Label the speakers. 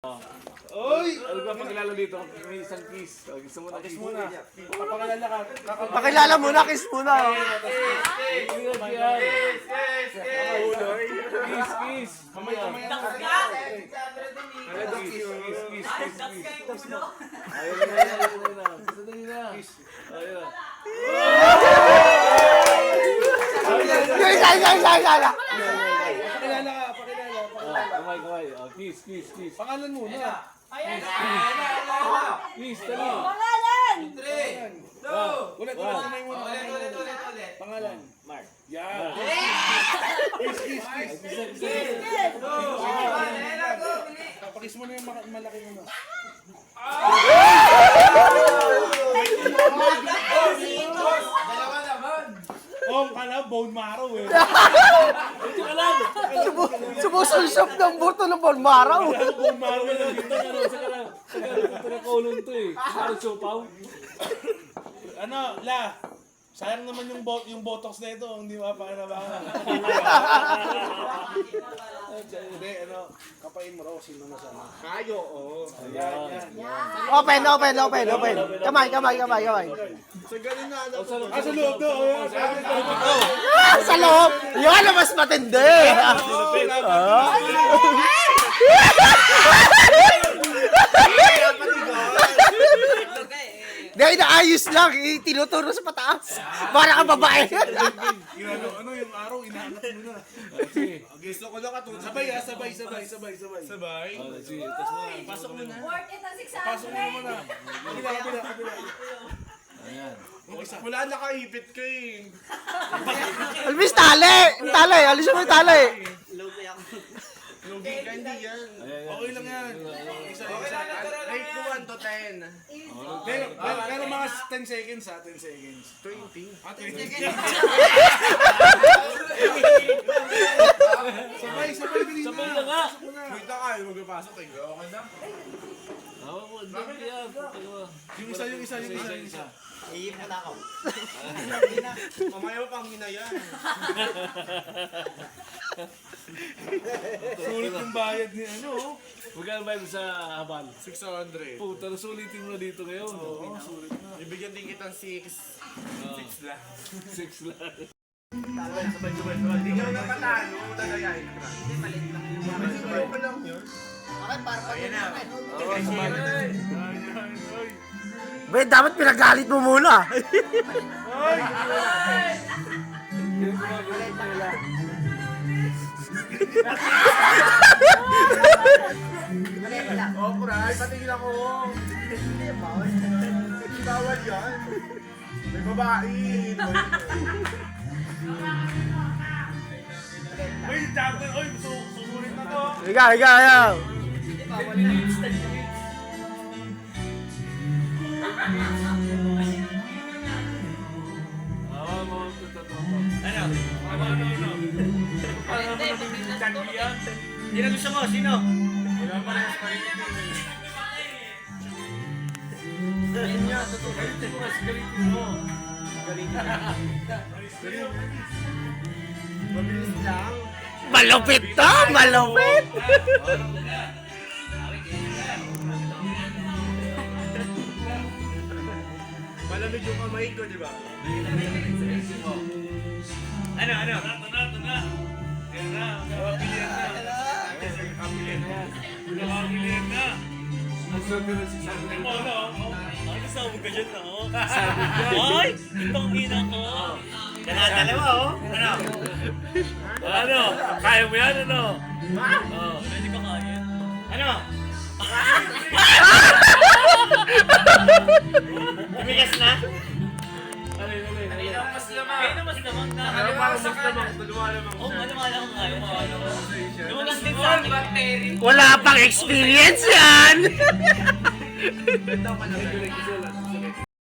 Speaker 1: Oy!
Speaker 2: Ano ka pakilala dito? May isang kiss. Gusto mo na kiss
Speaker 1: Muna. Papakilala ka.
Speaker 3: Pakilala muna, kiss muna.
Speaker 2: Kiss.
Speaker 1: Kamay-kamay na.
Speaker 2: Kiss. Ayun na. Sandali na. Ayun.
Speaker 3: Isa.
Speaker 1: Pakilala ka.
Speaker 2: Kamay. Kiss.
Speaker 1: Pangalan muna.
Speaker 2: Kiss, dali.
Speaker 4: Pangalan!
Speaker 1: Ulit. Pangalan.
Speaker 2: Mark.
Speaker 1: Yan. Kiss. Kapakis mo na yung malaki mo. Oh, kala bone marrow eh.
Speaker 3: Sumusulsop ng buto ng Bonmaraw.
Speaker 1: Bone marrow eh.
Speaker 2: Sa kulong to eh. Ano chopaw?
Speaker 1: Ano, La? Sayang naman yung botox na ito, hindi mapakinabangan. Hindi, kapain mo raw, sino na sana. Kayo, oo. Yan.
Speaker 3: Open. Kamay.
Speaker 1: Sa loob to, oh.
Speaker 3: Sa loob. Yan na mas matindi. Dahil naayos lang, tinuturo sa pataas. Para ka babae.
Speaker 1: Ano yung araw, inaangat mo na. Gusto ko lang katulad. Sabay. Pasok mo na.
Speaker 4: Worth it ang 600.
Speaker 1: Pasok mo muna. Kabila.
Speaker 2: Ayan.
Speaker 1: Wala nakaipit ka eh.
Speaker 3: Alvis, tali. Alis mo yung tali.
Speaker 1: Lugi ka, hindi yan. Okay lang yan. Isa. Rate ko 1 to 10. Pero mga 10 seconds ha, 10 seconds. 20. 20. Sabay, bilis
Speaker 2: Sabay na nga.
Speaker 1: Wait na kayo, magpapasok eh. Okay na. Yung isa.
Speaker 5: Iipon ako.
Speaker 1: Mamaya mo pang hinayan. Sulit yung bayad ni ano.
Speaker 2: Magkano ba yun sa habal?
Speaker 1: 600.
Speaker 2: Puta, sulitin mo na dito ngayon.
Speaker 1: Oo, sulit na. Ibigyan din kitang 6. 6 lang.
Speaker 2: 6 lang.
Speaker 1: Sabay. Hindi ka na patalo, tagayain ka. Sabay pa lang yun.
Speaker 5: Bakit para pa yun namin?
Speaker 3: Wait, dapat pinagalit mo muna.
Speaker 1: Oh, kuray, patingin ako. Bawal yan. May babae. Uy, dapat. Uy, susulit na to.
Speaker 3: Higa.
Speaker 5: Sino gusto mo? Sino?
Speaker 1: Wala pa rin sa Mabilis lang.
Speaker 3: Malupit to, malupit.
Speaker 1: Malamig yung kamay ko, di ba?
Speaker 5: Ano?
Speaker 1: Nakakilihan na.
Speaker 5: Ano sabog ka dyan, no? Ay! Itong ina ko. Dalawa, oh.
Speaker 2: Ano? Kaya mo yan, ano?
Speaker 5: Pwede ko kaya. Ano? Tumigas na? Kaya na mas lamang na. Oo, malamang kaya. Lumagas din sa akin.
Speaker 3: Wala pang experience yan.